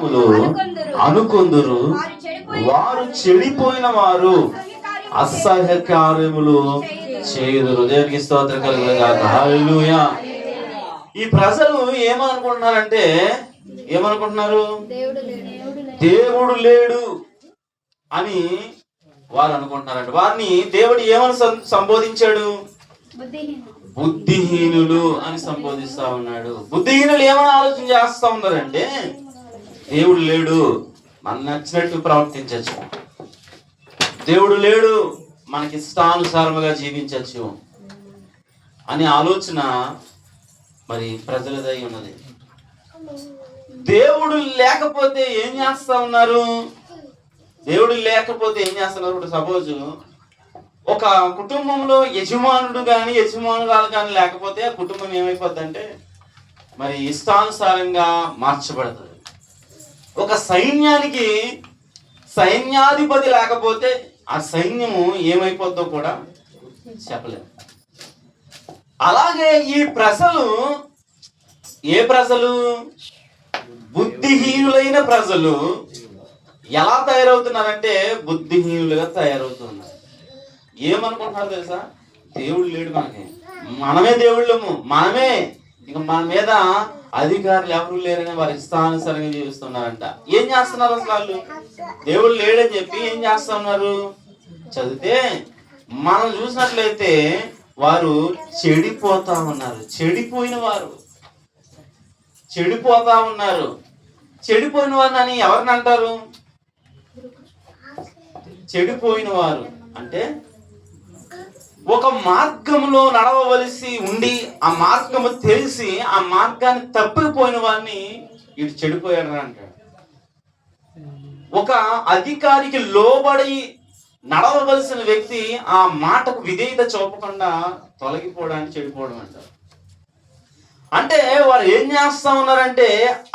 ఆత్మలు అనుకొందురు, వారు చెడిపోయిన వారు అసహ్య కార్యములు చేయుదురు. దేవునికి స్తోత్రం కలుగును గాక. హల్లెలూయా. ఈ ప్రజలు ఏమనుకుంటున్నారంటే, ఏమనుకుంటున్నారు? దేవుడు లేడు అని వారు అనుకుంటున్నారంట. వారిని దేవుడు ఏమని సంబోధించాడు? బుద్ధిహీనులు అని సంబోధిస్తా ఉన్నాడు. బుద్ధిహీనులు ఏమని ఆలోచన చేస్తా ఉన్నారంటే, దేవుడు లేడు, మన నచ్చినట్టు ప్రవర్తించచ్చు, దేవుడు లేడు, మనకి ఇష్టానుసారముగా జీవించచ్చు అనే ఆలోచన మరి ప్రజలదై ఉన్నది. దేవుడు లేకపోతే ఏం చేస్తా ఉన్నారు? దేవుడు లేకపోతే ఏం చేస్తున్నారు? ఇప్పుడు సపోజ్ ఒక కుటుంబంలో యజమానుడు కానీ యజమానురాలు కానీ లేకపోతే ఆ కుటుంబం ఏమైపోద్ది అంటే మరి ఇష్టానుసారంగా మార్చబడుతుంది. ఒక సైన్యానికి సైన్యాధిపతి లేకపోతే ఆ సైన్యము ఏమైపోద్దో కూడా చెప్పలేము. అలాగే ఈ ప్రజలు, ఏ ప్రజలు? బుద్ధిహీనులైన ప్రజలు ఎలా తయారవుతున్నారంటే బుద్ధిహీనులుగా తయారవుతున్నారు. ఏమనుకుంటున్నారు తెలుసా? దేవుడు లేడు, మనమే దేవుళ్ళము, మనమే, ఇక మన మీద అధికారులు ఎవరు లేరని వారి ఇష్టానుసారంగా జీవిస్తున్నారంట. ఏం చేస్తున్నారు అసలు వాళ్ళు? దేవుడు లేడని చెప్పి ఏం చేస్తా ఉన్నారు? చదివితే మనం చూసినట్లయితే వారు చెడిపోతా ఉన్నారు. చెడిపోయిన వారు చెడిపోతా ఉన్నారు. చెడిపోయిన వారిని అని ఎవరిని అంటారు? చెడిపోయిన వారు అంటే ఒక మార్గంలో నడవవలసి ఉండి ఆ మార్గము తెలిసి ఆ మార్గాన్ని తప్పిపోయిన వారిని ఇటు చెడిపోయాడు అంటాడు. ఒక అధికారికి లోబడి నడవవలసిన వ్యక్తి ఆ మాటకు విధేయత చూపకుండా తొలగిపోవడానికి చెడిపోవడం అంటారు. అంటే వారు ఏం చేస్తా ఉన్నారంటే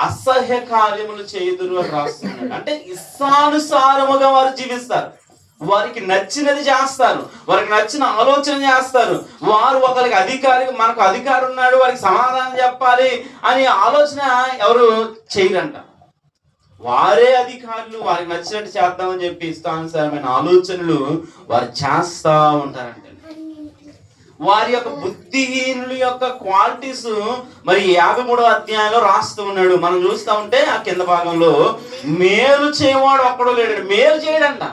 అసహ్య కార్యములు చేయుదురు అని రాస్తున్నాడు. అంటే ఇష్టానుసారముగా వారు జీవిస్తారు, వారికి నచ్చినది చేస్తారు, వారికి నచ్చిన ఆలోచన చేస్తారు. వారు ఒకరికి అధికారికి, మనకు అధికారం ఉన్నాడు, వారికి సమాధానం చెప్పాలి అని ఆలోచన ఎవరు చేయరంట. వారే అధికారులు, వారికి నచ్చినట్టు చేద్దామని చెప్పి ఇష్టానుసారమైన ఆలోచనలు వారు చేస్తా ఉంటారంట. వారి యొక్క బుద్ధిహీనుల యొక్క క్వాలిటీస్ మరి 53వ అధ్యాయంలో రాస్తూ ఉన్నాడు. మనం చూస్తూ ఉంటే ఆ కింద భాగంలో మేలు చేయవాడు ఒక్కడో లేడు. మేలు చేయడంట.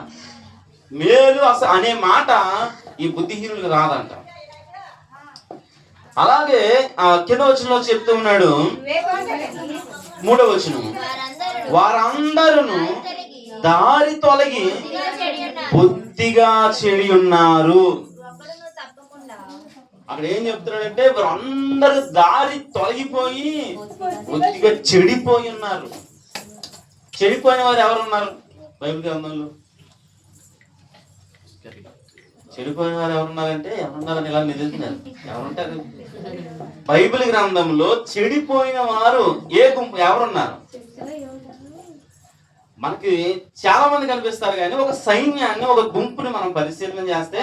మేలు అసలు అనే మాట ఈ బుద్ధిహీనులకు రాదంట. అలాగే ఆ కింద వచనంలో చెప్తూ ఉన్నాడు, 3వ వచనం, వారందరూ దారి తొలగి బుద్ధిగా చెడి ఉన్నారు. అక్కడ ఏం చెప్తున్నాడంటే వారందరూ దారి తొలగిపోయి బుద్ధిగా చెడిపోయి ఉన్నారు. చెడిపోయిన వారు ఎవరు ఉన్నారు బైబిల్ గ్రంథంలో? చెడిపోయిన వారు ఎవరున్నారంటే ఎవరున్నారని ఇలా నిలుస్తున్నారు. ఎవరుంటారు బైబిల్ గ్రంథంలో? చెడిపోయిన వారు ఏ గుంపు ఎవరున్నారు? మనకి చాలా మంది కనిపిస్తారు, కానీ ఒక సైన్యాన్ని, ఒక గుంపుని మనం పరిశీలన చేస్తే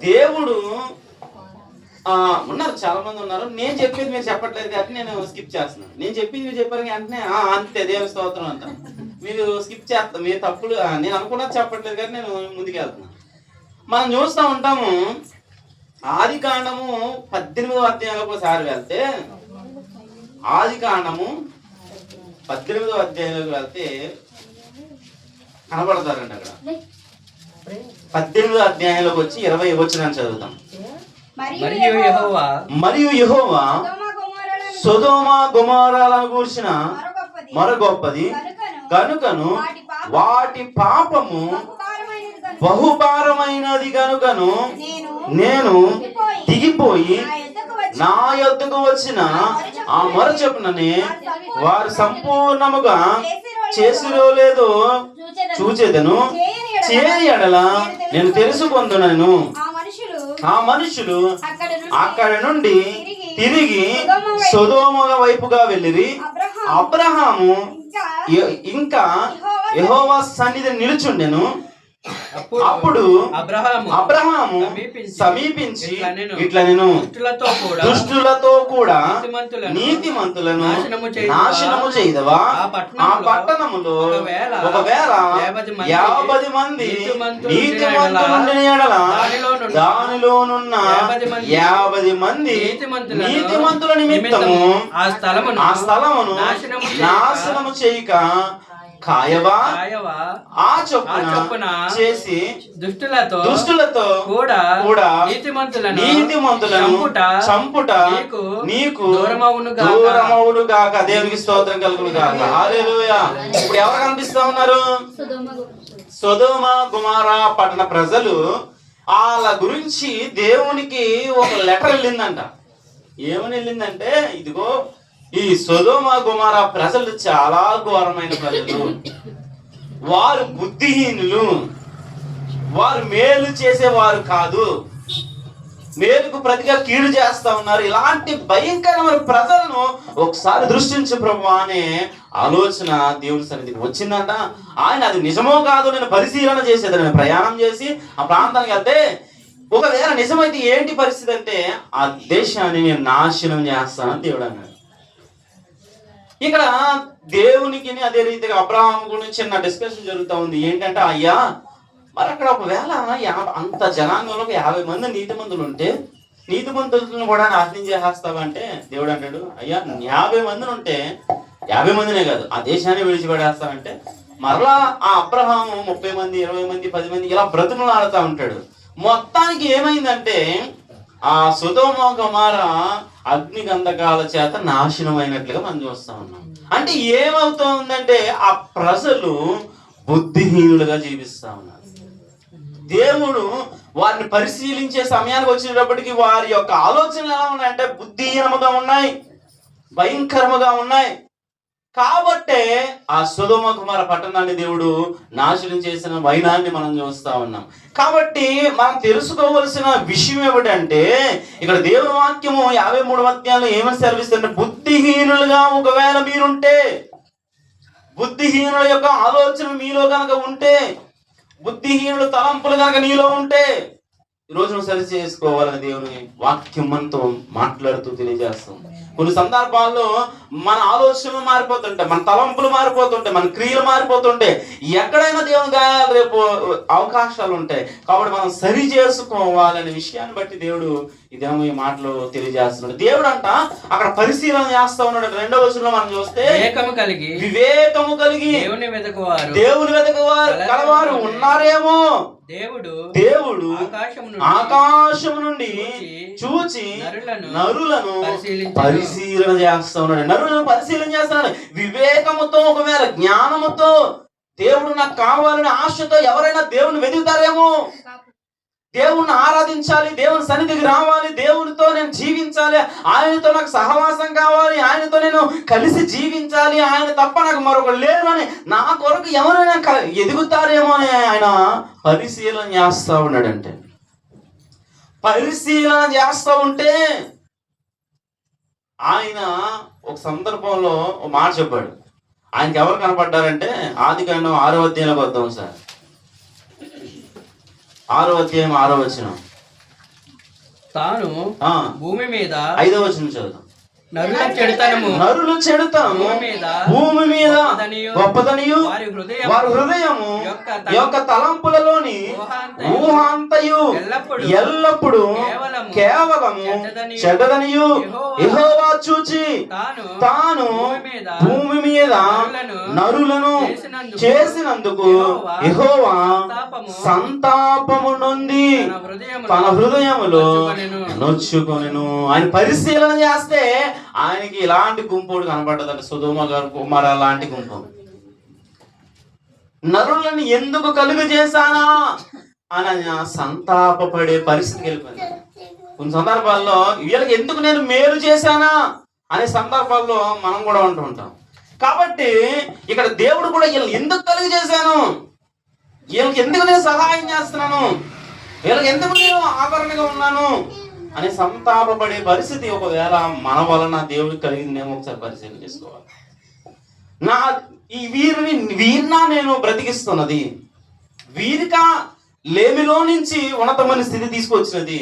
దేవుడు ఉన్నారు, చాలా మంది ఉన్నారు. నేను చెప్పేది మీరు చెప్పట్లేదు కాబట్టి నేను స్కిప్ చేస్తున్నాను. నేను చెప్పింది మీరు చెప్పారు వెంటనే అంతే దేవుని స్తోత్రం అంట. మీరు స్కిప్ చేస్తా, మీరు తప్పులు నేను అనుకున్నది చెప్పట్లేదు కాబట్టి నేను ముందుకు వెళ్తున్నాను. మనం చూస్తూ ఉంటాము, ఆది కాండము 18వ అధ్యాయంలోకి ఒకసారి వెళ్తే, ఆది కాండము 18వ అధ్యాయంలోకి వెళ్తే కనబడతారంట. అక్కడ 18వ అధ్యాయంలోకి వచ్చి 20వ వచనాన్ని చదువుతాం. మరియు యెహోవా సొదొమ గొమొర్రాలను గూర్చిన మర గొప్పది కనుకను వాటి పాపము బహుభారమైనది కనుకను నేను దిగిపోయి నా యొద్దకు వచ్చిన ఆ మొర చొప్పుననే వారు సంపూర్ణముగా చేసిరో లేదో చూచెదను. చేయని ఎడల నేను తెలుసుకొందునను. ఆ మనుషులు అక్కడ నుండి తిరిగి సొదొమ వైపుగా వెళ్ళిరి. అబ్రహాము ఇంకా యెహోవా సన్నిధిని నిలుచుండెను. అప్పుడు అబ్రహాము సమీపించి ఇట్లా నేను దుష్టులతో కూడా నీతిమంతులను నాశనము చేయదవా, ఆ పట్టణములో ఒకవేళ 50 మంది నీతిమంతులుండిన ఎడల దానిలోనున్న 50 మంది నీతిమంతుల నిమిత్తము ఆ స్థలమును నాశనము చేయక కాయవా ఆ చొప్పున చేసి దుష్టులతో కూడా నీతిమంతులను చంపుట నీకు దూరమవును గాక. దేవునికి స్తోత్రం కలుగును గాక. హల్లెలూయా. ఇప్పుడు ఎవరు కనిపిస్తా ఉన్నారు? సొదొమ గొమొర్రా పట్టణ ప్రజలు. వాళ్ళ గురించి దేవునికి ఒక లెటర్ వెళ్ళిందంట. ఏమని వెళ్ళిందంటే, ఇదిగో ఈ సొదొమ గొమొర్రా ప్రజలు చాలా ఘోరమైన ప్రజలు, వారు బుద్ధిహీనులు, వారు మేలు చేసేవారు కాదు, మేలుకు ప్రతిగా కీడు చేస్తా ఉన్నారు. ఇలాంటి భయంకరమైన ప్రజలను ఒకసారి దృష్టించు ప్రభు అనే ఆలోచన దేవుని సన్నిధికి వచ్చిందంట. ఆయన అది నిజమో కాదో నేను పరిశీలన చేసేది. నేను ప్రయాణం చేసి ఆ ప్రాంతానికి వెళ్తే ఒకవేళ నిజమైతే ఏంటి పరిస్థితి అంటే, ఆ దేశాన్ని నేను నాశనం చేస్తానని దేవుడు అన్నాడు. ఇక్కడ దేవునికి అదే రీతిగా అబ్రహాం గురించి చిన్న డిస్కషన్ జరుగుతూ ఉంది. ఏంటంటే, అయ్యా మరి అక్కడ ఒకవేళ అంత జనాంగంలో 50 మంది నీతిమంతులు ఉంటే నీతిమంతులను కూడా నాశనం చేసేస్తావంటే దేవుడు అంటాడు, అయ్యా 50 మందిని ఉంటే 50 మందినే కాదు ఆ దేశాన్ని విడిచిపెడేస్తావంటే మరలా ఆ అబ్రహాము 30 మంది 20 మంది 10 మంది ఇలా బ్రతుకులు ఆడుతూ ఉంటాడు. మొత్తానికి ఏమైందంటే ఆ సొదొమ గొమొర్రా అగ్ని గంధకాల చేత నాశనం అయినట్లుగా మనం చూస్తా ఉన్నాం. అంటే ఏమవుతుందంటే ఆ ప్రజలు బుద్ధిహీనులుగా జీవిస్తా ఉన్నారు. దేవుడు వారిని పరిశీలించే సమయానికి వచ్చినప్పటికీ వారి యొక్క ఆలోచనలు ఎలా ఉన్నాయంటే బుద్ధిహీనముగా ఉన్నాయి, భయంకరముగా ఉన్నాయి. కాబట్టే ఆ సొదొమ గొమొర్రా పట్టణాన్ని దేవుడు నాశనం చేసిన వైనాన్ని మనం చూస్తా ఉన్నాం. కాబట్టి మనం తెలుసుకోవలసిన విషయం ఏమిటంటే, ఇక్కడ దేవుని వాక్యము 53వ అధ్యాయంలో ఏమని సెలవిస్తుందంటే, బుద్ధిహీనులుగా ఒకవేళ మీరుంటే, బుద్ధిహీనుల యొక్క ఆలోచన మీలో కనుక ఉంటే, బుద్ధిహీనుల తలంపులు కనుక నీలో ఉంటే ఈ రోజు నువ్వు సరి చేసుకోవాలని దేవుని వాక్యం మనతో మాట్లాడుతూ తెలియజేస్తాం. కొన్ని సందర్భాల్లో మన ఆలోచనలు మారిపోతుంటాయి, మన తలంపులు మారిపోతుంటాయి, మన క్రియలు మారిపోతుంటాయి. ఎక్కడైనా దేవుని గాయాలు రేపు అవకాశాలు ఉంటాయి. కాబట్టి మనం సరి చేసుకోవాలనే విషయాన్ని బట్టి దేవుడు ఈ దినం ఈ మాటలు తెలియజేస్తున్నాడు. దేవుడు అంట అక్కడ పరిశీలన చేస్తా ఉన్నాడు. 2వ వచనంలో మనం చూస్తే వివేకము కలిగి దేవుని వెతకువారు కలవారు ఉన్నారేమో. దేవుడు ఆకాశము నుండి చూచి నరులను పరిశీలన చేస్తా ఉన్నాడు. నరులను పరిశీలన చేస్తున్నాడు వివేకముతో, ఒకవేళ జ్ఞానముతో. దేవుడు నాకు కావాలని ఆశతో ఎవరైనా దేవుని వెతుకుతారేమో. దేవుణ్ణి ఆరాధించాలి, దేవుని సన్నిధికి రావాలి, దేవునితో నేను జీవించాలి, ఆయనతో నాకు సహవాసం కావాలి, ఆయనతో నేను కలిసి జీవించాలి, ఆయన తప్ప నాకు మరొకరు లేరు అని నా కొరకు ఎవరైనా ఎదుగుతారేమో అని ఆయన పరిశీలన చేస్తూ ఉన్నాడంటే, పరిశీలన చేస్తూ ఉంటే ఆయన ఒక సందర్భంలో ఒక మాట చెప్పాడు. ఆయనకి ఎవరు కనపడ్డారంటే ఆదికాండం 6వ అధ్యాయంలోకి వద్దాం సార్. 6వ అధ్యాయం 6వ వచనం. తాను భూమి మీద 5వ వచనం చదువుతాం. నరులు చెడుతనము భూమి మీద గొప్పదనియు వారి హృదయము యొక్క తలంపులలోని ఊహాంతయు ఎల్లప్పుడు కేవలము చెడ్డదనియు యెహోవా చూచి తాను భూమి మీద నరులను చేసినందుకు యెహోవా సంతాపము నొంది తన హృదయములో నొచ్చుకొనెను. ఆయన పరిశీలన చేస్తే ఆయనకి ఇలాంటి గుంపుడు కనబడ్డదంట. సొదొమ గొమొర్రా లాంటి గుంపు. నరులను ఎందుకు కలుగు చేశానా అని సంతాపపడే పరిస్థితికి వెళ్ళిపోయింది. కొన్ని సందర్భాల్లో వీళ్ళకి ఎందుకు నేను మేలు చేశానా అనే సందర్భాల్లో మనం కూడా ఉంటూ ఉంటాం. కాబట్టి ఇక్కడ దేవుడు కూడా వీళ్ళని ఎందుకు కలుగు చేశాను, వీళ్ళకి ఎందుకు నేను సహాయం చేస్తున్నాను, వీళ్ళకి ఎందుకు నేను ఆదరణగా ఉన్నాను అని సంతాపపడే పరిస్థితి ఒకవేళ మన వలన దేవుడికి కలిగిందేమో ఒకసారి పరిశీలన చేసుకోవాలి. నా ఈ వీరినా నేను బ్రతికిస్తున్నది, వీరిక లేమిలో నుంచి ఉన్నతమైన స్థితి తీసుకొచ్చినది.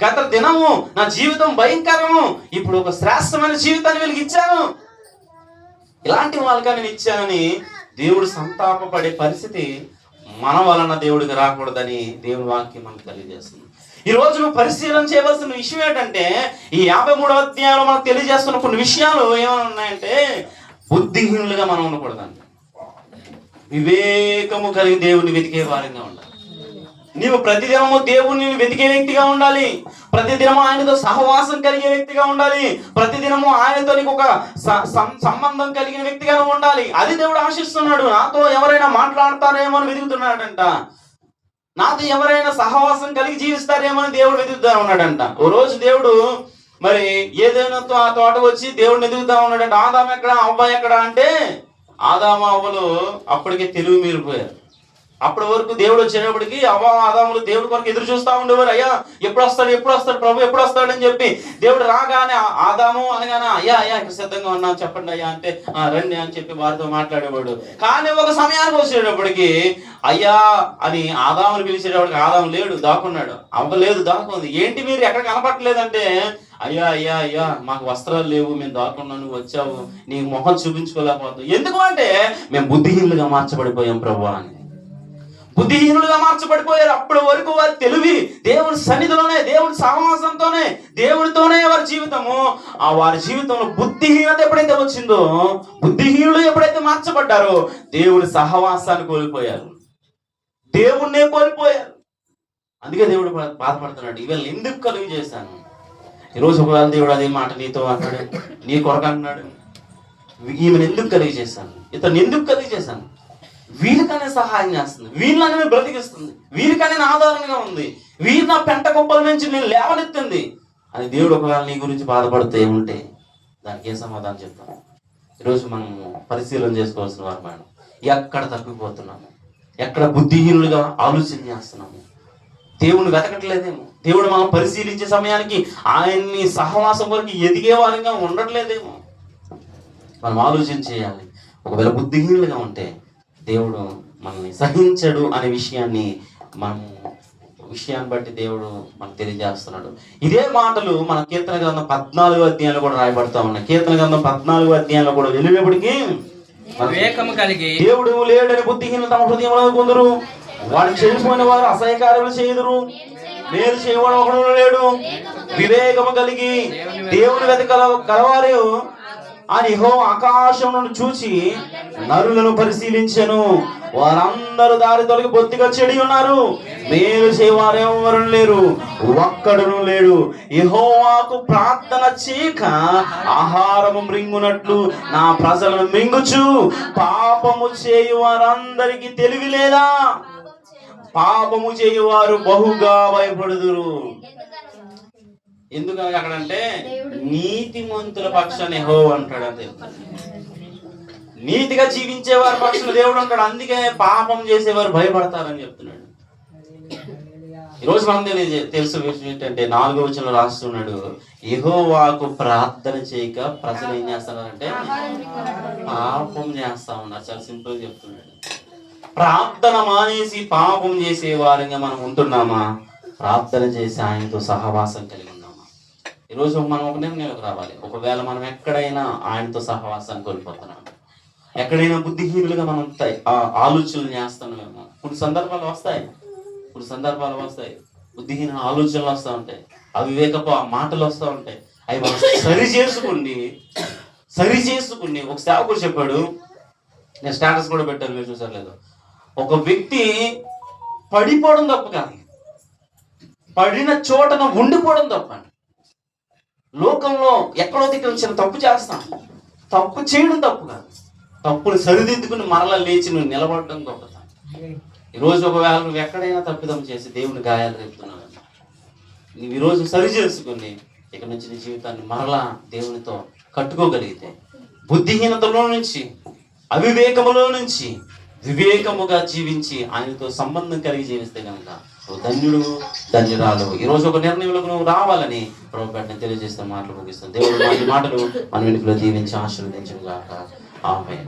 గత దినము నా జీవితం భయంకరము, ఇప్పుడు ఒక శ్రేష్టమైన జీవితాన్ని వీళ్ళకి ఇచ్చాను, ఇలాంటి వాళ్ళగా నేను ఇచ్చానని దేవుడు సంతాపపడే పరిస్థితి మన వలన దేవుడికి రాకూడదని దేవుని వాక్యం మనకు తెలియజేస్తుంది. ఈ రోజు నువ్వు పరిశీలన చేయవలసిన విషయం ఏంటంటే, ఈ 53వ అధ్యాయంలో మనకు తెలియజేస్తున్న కొన్ని విషయాలు ఏమైనా ఉన్నాయంటే, బుద్ధిహీనులుగా మనం ఉండకూడదండి. వివేకము కలిగి దేవుని వెతికే వారంగా ఉండాలి. నీవు ప్రతిదినము దేవుణ్ణి వెతికే వ్యక్తిగా ఉండాలి. ప్రతిదినము ఆయనతో సహవాసం కలిగే వ్యక్తిగా ఉండాలి. ప్రతిదినము ఆయనతో నీకు ఒక సంబంధం కలిగిన వ్యక్తిగా ఉండాలి. అది దేవుడు ఆశిస్తున్నాడు. నాతో ఎవరైనా మాట్లాడతారేమో అని వెతుకుతున్నాడంట. నాతో ఎవరైనా సహవాసం కలిగి జీవిస్తారేమో అని దేవుడు వెతుకుతా ఉన్నాడంట. ఓ రోజు దేవుడు మరి ఏదైనా తోట వచ్చి దేవుడిని ఎదుగుతా ఉన్నాడంట. ఆదాము ఎక్కడ, అవ్వ ఎక్కడ అంటే, ఆదాము అవ్వలు అప్పటికే తెలివి మీరిపోయారు. అప్పటి వరకు దేవుడు వచ్చేటప్పటికి అవ్వ ఆదాములు దేవుడి కొరకు ఎదురు చూస్తూ ఉండేవారు. అయ్యా ఎప్పుడు వస్తాడు ప్రభు ఎప్పుడు వస్తాడని చెప్పి దేవుడు రాగానే ఆదాము అనగానే అయ్యా ఇక్కడ సిద్ధంగా ఉన్నాం చెప్పండి అయ్యా అంటే రండి అని చెప్పి వారితో మాట్లాడేవాడు. కానీ ఒక సమయానికి వచ్చేటప్పటికి అయ్యా అని ఆదాముని పిలిచేటప్పటికి ఆదాము లేడు, దాక్కున్నాడు. అవ్వ లేదు, దాక్కుంది. ఏంటి మీరు ఎక్కడ కనపడలేదంటే, అయ్యా మాకు వస్త్రాలు లేవు, మేము దాక్కున్నా, నువ్వు వచ్చావు, నీ మొహం చూపించుకోలేకపోతావు. ఎందుకు అంటే మేము బుద్ధిహీనులుగా మార్చబడిపోయాం ప్రభు అని. బుద్ధిహీనులుగా మార్చబడిపోయారు. అప్పటి వరకు వారి తెలివి దేవుని సన్నిధిలోనే, దేవుని సహవాసంతోనే, దేవుడితోనే వారి జీవితము. ఆ వారి జీవితంలో బుద్ధిహీనత ఎప్పుడైతే వచ్చిందో, బుద్ధిహీనులు ఎప్పుడైతే మార్చబడ్డారో, దేవుడి సహవాసాన్ని కోల్పోయారు, దేవుణ్ణే కోల్పోయారు. అందుకే దేవుడు బాధపడుతున్నాడు, ఇవాళ ఎందుకు కలుగు చేశాను. ఈరోజు ఒకవేళ దేవుడు అదే మాట నీతో అన్నాడు, నీ కొరకు అన్నాడు, ఈమెను ఎందుకు కలిగి చేశాను, ఇతను ఎందుకు కలిగి చేశాను, వీరికనే సహాయం చేస్తుంది, వీళ్ళనే బ్రతికిస్తుంది, వీరికనే ఆధారంగా ఉంది, వీరి నా పెంట కుప్పల నుంచి నేను లేవనెత్తింది అని దేవుడు ఒకవేళ నీ గురించి బాధపడుతూ ఉంటే దానికి ఏం సమాధానం చెప్తాను. ఈరోజు మనము పరిశీలన చేసుకోవాల్సిన వారు మేడం, ఎక్కడ తప్పిపోతున్నాము, ఎక్కడ బుద్ధిహీనులుగా ఆలోచన చేస్తున్నాము, దేవుని వెతకట్లేదేమో, దేవుడు మనం పరిశీలించే సమయానికి ఆయన్ని సహవాసం వరకు ఎదిగే వారంగా ఉండట్లేదేమో మనం ఆలోచన చేయాలి. ఒకవేళ బుద్ధిహీనులుగా ఉంటే దేవుడు మనల్ని సహించడు అనే విషయాన్ని బట్టి దేవుడు మనకు తెలియజేస్తున్నాడు. ఇదే మాటలు మన కీర్తన గ్రంథం 14వ అధ్యాయంలో కూడా రాయబడతా ఉన్నాయి. కీర్తన గ్రంథం 14వ అధ్యాయంలో కూడా వెళ్ళేటప్పటికి దేవుడు లేడని బుద్ధిహీనులు తమ హృదయంలో కొందరు, వాడు చెడిపోయిన వారు అసహ్యకార్యములు చేయుదురు, మేలు చేయవాడు ఒకడు లేడు, వివేకము కలిగి దేవుని కలవారు అని యెహోవా ఆకాశం నుండి చూచి నరులను పరిశీలించెను, వారందరూ దారి తొలగి బొత్తిగా చెడి ఉన్నారు, మేలు చేయవారు ఎవరు లేరు, ఒక్కడును లేడు. యెహోవాకు ప్రార్థన చేయక ఆహారము మృంగునట్లు నా ప్రజలను మృంగుచు, పాపము చేయు వారందరికీ తెలివి లేదా, పాపము చేయువారు బహుగా భయపడుదురు. ఎందుకని అక్కడంటే నీతిమంతుల పక్షాన యెహోవా అంటాడు. అంతే, నీతిగా జీవించేవారి పక్షాన దేవుడు అంటాడు. అందుకే పాపం చేసేవారు భయపడతారని చెప్తున్నాడు. ఈరోజు మనం తెలుసు విషయం ఏంటంటే 4వ వచనంలో రాస్తున్నాడు, యెహోవాకు ప్రార్థన చేయక ప్రజలు ఏం చేస్తున్నారంటే పాపం చేస్తా ఉన్నారు. చాలా సింపుల్ చెప్తున్నాడు. ప్రార్థన మానేసి పాపం చేసే వారంగా మనం ఉంటున్నామా, ప్రార్థన చేసి ఆయనతో సహవాసం కలిగి ఉన్నామా? ఈరోజు మనం ఒక నిర్ణయంలోకి రావాలి. ఒకవేళ మనం ఎక్కడైనా ఆయనతో సహవాసాన్ని కోల్పోతున్నాము, ఎక్కడైనా బుద్ధిహీనులుగా మనం ఆలోచనలు చేస్తున్నామేమో. కొన్ని సందర్భాలు వస్తాయి, బుద్ధిహీన ఆలోచనలు వస్తూ ఉంటాయి, అవివేకపు మాటలు వస్తూ ఉంటాయి. అవి మనం సరి చేసుకుని ఒక సేవకుడు చెప్పాడు, నేను స్టేటస్ కూడా పెట్టాను, మీరు చూసారు లేదు, ఒక వ్యక్తి పడిపోవడం తప్పు కాదు, పడిన చోటన ఉండిపోవడం తప్ప. లోకంలో ఎక్కడో దిక్కున చిన్న తప్పు చేస్తాం, తప్పు చేయడం తప్పు కాదు, తప్పుని సరిదిద్దుకుని మరలా లేచి నువ్వు నిలబడడం గొప్పత. ఈరోజు ఒకవేళ నువ్వు ఎక్కడైనా తప్పిదం చేసి దేవుని గాయాలు రేపుతున్నావు, నువ్వు ఈరోజు సరి చేసుకుని ఇక నుంచి నీ జీవితాన్ని మరలా దేవునితో కట్టుకోగలిగితే, బుద్ధిహీనతలో నుంచి అవివేకములో నుంచి వివేకముగా జీవించి ఆయనతో సంబంధం కలిగి జీవిస్తే కనుక ధన్యుడు ధన్యురాలు. ఈరోజు ఒక నిర్ణయంలోకి నువ్వు రావాలని ప్రభువుని తెలియజేస్తే మాటలు ముగిస్తాను. దేవుడు మాటలు మన వెనుకలో దీవించి ఆశీర్వదించుగాక. ఆమేన్.